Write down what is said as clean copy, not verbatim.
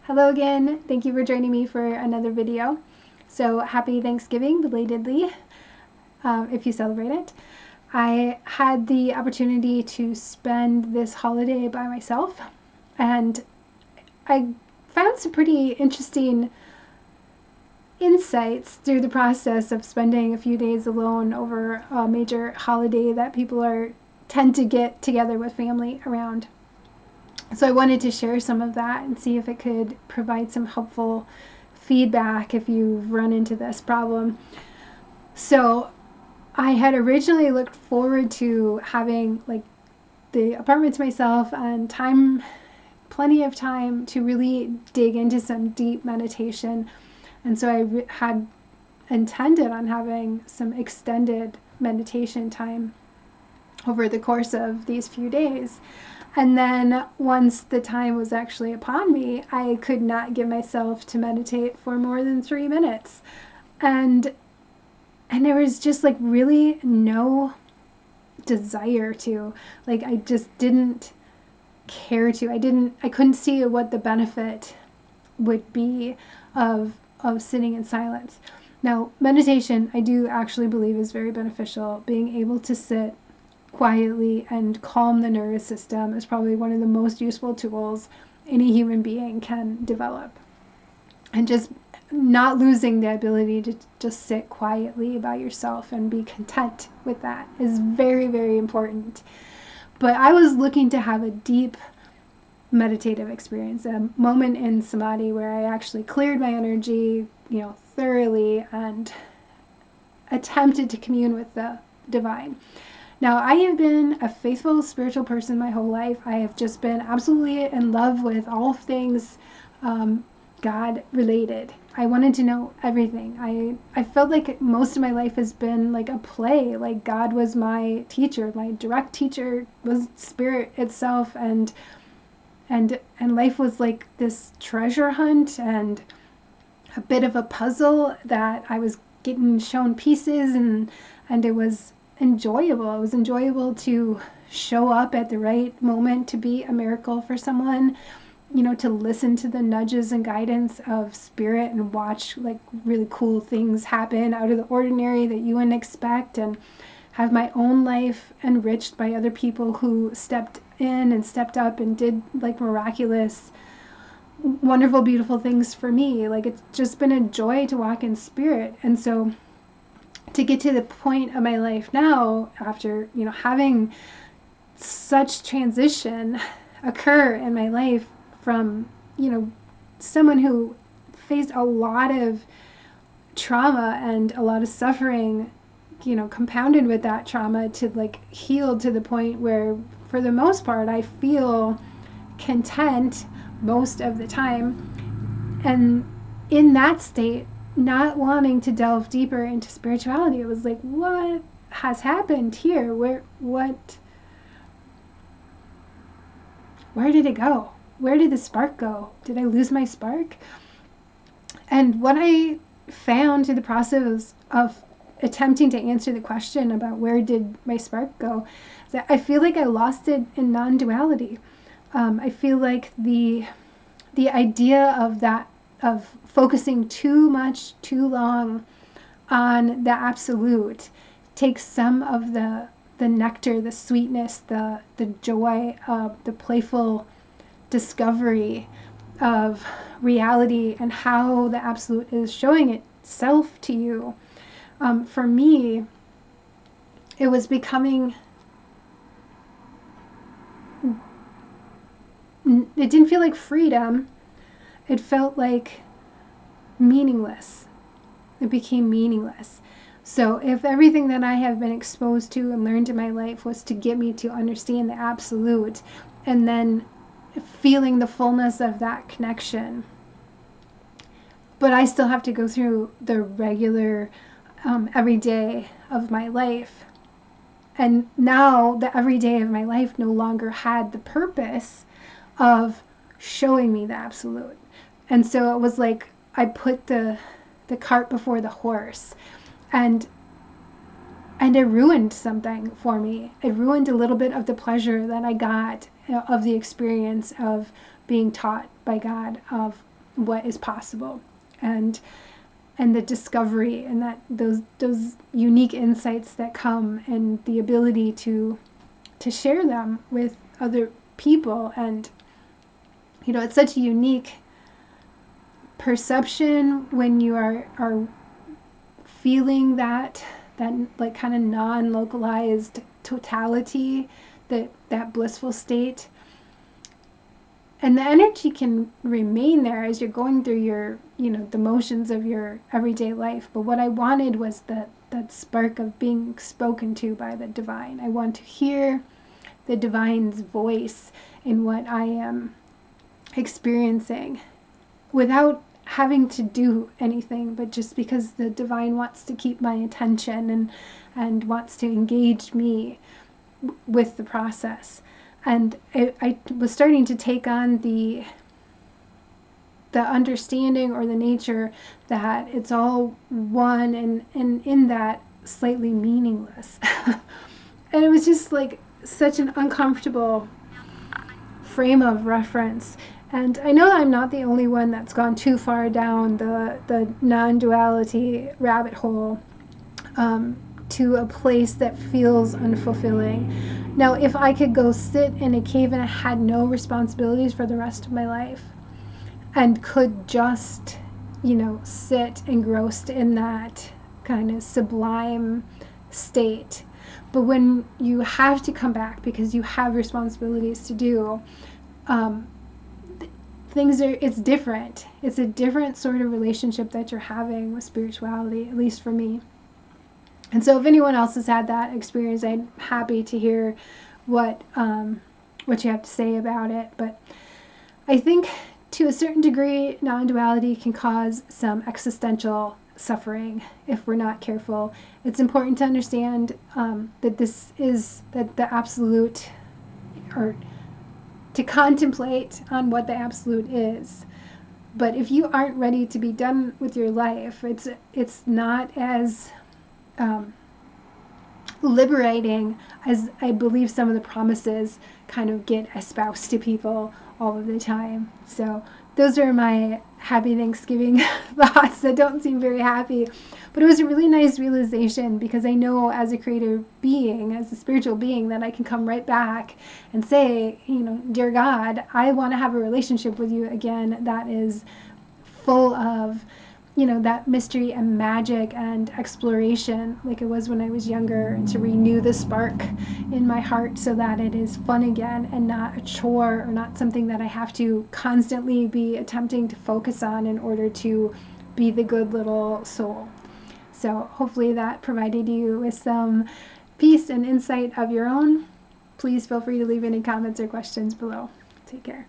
Hello again. Thank you for joining me for another video. So happy Thanksgiving, belatedly, if you celebrate it. I had the opportunity to spend this holiday by myself, and I found some pretty interesting insights through the process of spending a few days alone over a major holiday that people tend to get together with family around. So I wanted to share some of that and see if it could provide some helpful feedback if you've run into this problem. So I had originally looked forward to having like the apartment to myself and plenty of time to really dig into some deep meditation. And so I had intended on having some extended meditation time over the course of these few days. And then once the time was actually upon me, I could not get myself to meditate for more than 3 minutes. And there was just like really no desire to. Like I just didn't care to. I couldn't see what the benefit would be of sitting in silence. Now, meditation I do actually believe is very beneficial. Being able to sit quietly and calm the nervous system is probably one of the most useful tools any human being can develop. And just not losing the ability to just sit quietly by yourself and be content with that is very, very important. But I was looking to have a deep meditative experience, a moment in samadhi where I actually cleared my energy, thoroughly and attempted to commune with the divine. Now, I have been a faithful spiritual person my whole life. I have just been absolutely in love with all things God related. I wanted to know everything. I felt like most of my life has been like a play. Like God was my teacher. My direct teacher was spirit itself, and life was like this treasure hunt and a bit of a puzzle that I was getting shown pieces, and it was enjoyable. It was enjoyable to show up at the right moment to be a miracle for someone, to listen to the nudges and guidance of spirit and watch like really cool things happen out of the ordinary that you wouldn't expect, and have my own life enriched by other people who stepped in and stepped up and did like miraculous, wonderful, beautiful things for me. Like it's just been a joy to walk in spirit. And so to get to the point of my life now, after having such transition occur in my life from someone who faced a lot of trauma and a lot of suffering, compounded with that trauma, to like heal to the point where for the most part I feel content most of the time. And in that state, not wanting to delve deeper into spirituality, it was like, what has happened here? Where did it go? Where did the spark go? Did I lose my spark? And what I found through the process of attempting to answer the question about where did my spark go, is that I feel like I lost it in non-duality. I feel like the idea of focusing too much, too long on the absolute takes some of the nectar, the sweetness, the joy, the playful discovery of reality and how the absolute is showing itself to you. For me, it was becoming, it didn't feel like freedom. It felt like meaningless. It became meaningless. So if everything that I have been exposed to and learned in my life was to get me to understand the absolute, and then feeling the fullness of that connection, but I still have to go through the regular everyday of my life. And now the everyday of my life no longer had the purpose of showing me the absolute. And so it was like I put the cart before the horse, and it ruined something for me. It ruined a little bit of the pleasure that I got of the experience of being taught by God, of what is possible, and the discovery, and that those unique insights that come, and the ability to share them with other people. And it's such a unique perception when you are feeling that like kind of non-localized totality, that blissful state. And the energy can remain there as you're going through your, the motions of your everyday life. But what I wanted was that spark of being spoken to by the divine. I want to hear the divine's voice in what I am experiencing, without having to do anything, but just because the divine wants to keep my attention, and wants to engage me with the process. And I was starting to take on the understanding, or the nature, that it's all one, and in that slightly meaningless. And it was just like such an uncomfortable frame of reference. And I know I'm not the only one that's gone too far down the non-duality rabbit hole, to a place that feels unfulfilling. Now, if I could go sit in a cave and I had no responsibilities for the rest of my life, and could just, sit engrossed in that kind of sublime state. But when you have to come back because you have responsibilities to do, it's different. It's a different sort of relationship that you're having with spirituality, at least for me. And so if anyone else has had that experience, I'm happy to hear what you have to say about it. But I think to a certain degree, non-duality can cause some existential suffering if we're not careful. It's important to understand that the absolute, or to contemplate on what the absolute is. But if you aren't ready to be done with your life, it's not as liberating as I believe some of the promises kind of get espoused to people all of the time. So those are my happy Thanksgiving thoughts that don't seem very happy. But it was a really nice realization, because I know as a creative being, as a spiritual being, that I can come right back and say, dear God, I want to have a relationship with you again that is full of that mystery and magic and exploration, like it was when I was younger, and to renew the spark in my heart so that it is fun again, and not a chore, or not something that I have to constantly be attempting to focus on in order to be the good little soul. So hopefully that provided you with some peace and insight of your own. Please feel free to leave any comments or questions below. Take care.